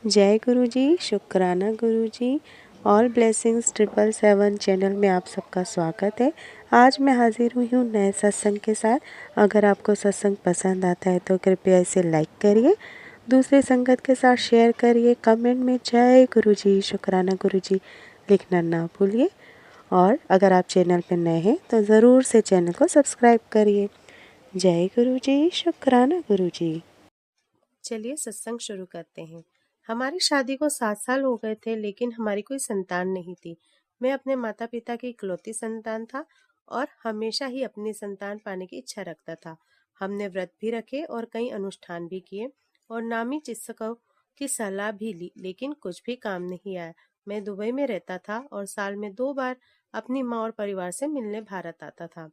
जय गुरु जी, शुक्राना गुरु जी। All blessings 777 channel में आप सबका स्वागत है। आज मैं हाजिर हुई हूँ नए सत्संग के साथ। अगर आपको सत्संग पसंद आता है तो कृपया इसे लाइक करिए, दूसरे संगत के साथ शेयर करिए, कमेंट में जय गुरु जी, शुक्राना गुरु जी लिखना ना भूलिए। और अगर आप चैनल पर नए हैं तो ज़रूर से चैनल को सब्सक्राइब करिए। जय गुरु जी, शुक्राना गुरु जी। चलिए सत्संग शुरू करते हैं। हमारी शादी को 7 साल हो गए थे, लेकिन हमारी कोई संतान नहीं थी। मैं अपने माता पिता की इकलौती संतान था और हमेशा ही अपनी संतान पाने की इच्छा रखता था। हमने व्रत भी रखे और कई अनुष्ठान भी किए और नामी चिकित्सकों की सलाह भी ली, लेकिन कुछ भी काम नहीं आया। मैं दुबई में रहता था और साल में 2 बार अपनी माँ और परिवार से मिलने भारत आता था।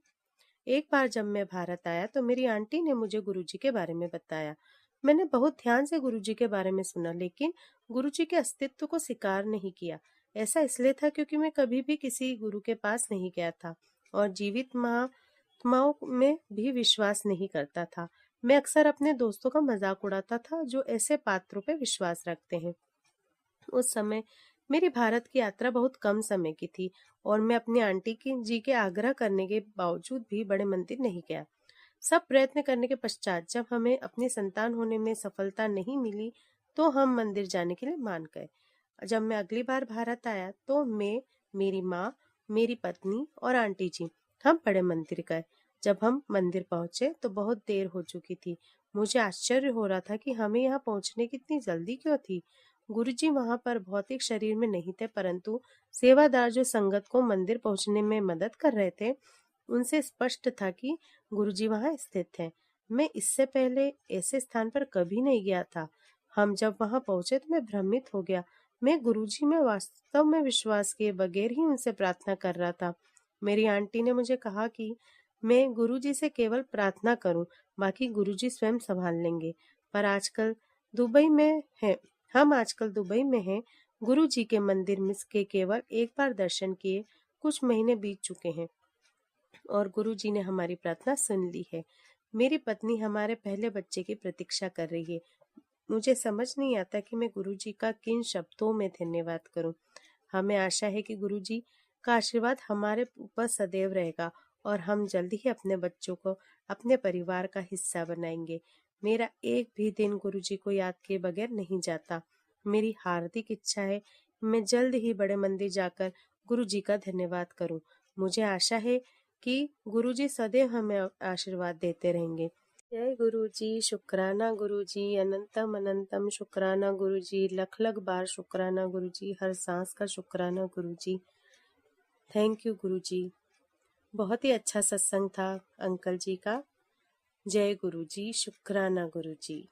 एक बार जब मैं भारत आया तो मेरी आंटी ने मुझे गुरुजी के बारे में बताया। मैंने बहुत ध्यान से गुरुजी के बारे में सुना, लेकिन गुरुजी के अस्तित्व को स्वीकार नहीं किया। ऐसा इसलिए था क्योंकि मैं कभी भी किसी गुरु के पास नहीं गया था और जीवित महात्माओं में भी विश्वास नहीं करता था। मैं अक्सर अपने दोस्तों का मजाक उड़ाता था जो ऐसे पात्रों पे विश्वास रखते हैं। उस समय मेरी भारत की यात्रा बहुत कम समय की थी और मैं अपनी आंटी की जी के आग्रह करने के बावजूद भी बड़े मंदिर नहीं गया। सब प्रयत्न करने के पश्चात जब हमें अपनी संतान होने में सफलता नहीं मिली तो हम मंदिर जाने के लिए मान गए। जब मैं अगली बार भारत आया तो मैं, मेरी माँ, मेरी पत्नी और आंटी जी हम बड़े मंदिर गए। जब हम मंदिर पहुंचे तो बहुत देर हो चुकी थी। मुझे आश्चर्य हो रहा था कि हमें यहाँ पहुंचने की इतनी जल्दी क्यों थी। गुरुजी वहां पर भौतिक शरीर में नहीं थे, परंतु सेवादार जो संगत को मंदिर पहुंचने में मदद कर रहे थे, उनसे स्पष्ट था कि गुरुजी वहां स्थित हैं। मैं इससे पहले ऐसे स्थान पर कभी नहीं गया था। हम जब वहां पहुंचे तो मैं भ्रमित हो गया। मैं गुरुजी में वास्तव में विश्वास किए बगैर ही उनसे प्रार्थना कर रहा था। मेरी आंटी ने मुझे कहा कि मैं गुरुजी से केवल प्रार्थना करूं, बाकी गुरुजी स्वयं संभाल लेंगे। पर आजकल दुबई में है हम आजकल दुबई में हैं। गुरुजी के मंदिर में के केवल एक बार दर्शन किए कुछ महीने बीत चुके हैं और गुरुजी ने हमारी प्रार्थना सुन ली है। मेरी पत्नी हमारे पहले बच्चे की प्रतीक्षा कर रही है। मुझे समझ नहीं आता कि मैं गुरुजी का किन शब्दों में धन्यवाद करूं। हमें आशा है कि गुरुजी का आशीर्वाद हमारे ऊपर सदैव रहेगा और हम जल्दी ही अपने बच्चों को अपने परिवार का हिस्सा बनाएंगे। मेरा एक भी दिन गुरुजी को याद किए बगैर नहीं जाता। मेरी हार्दिक इच्छा है मैं जल्द ही बड़े मंदिर जाकर गुरुजी का धन्यवाद करूं। मुझे आशा है कि गुरुजी सदैव हमें आशीर्वाद देते रहेंगे। जय गुरु जी, शुक्राना गुरु जी, अनंतम अनंतम शुक्राना गुरु जी, लख लख बार शुक्राना गुरु जी, हर सांस का शुक्राना गुरु जी। थैंक यू गुरु जी। बहुत ही अच्छा सत्संग था अंकल जी का। जय गुरु जी, शुक्राना गुरु जी।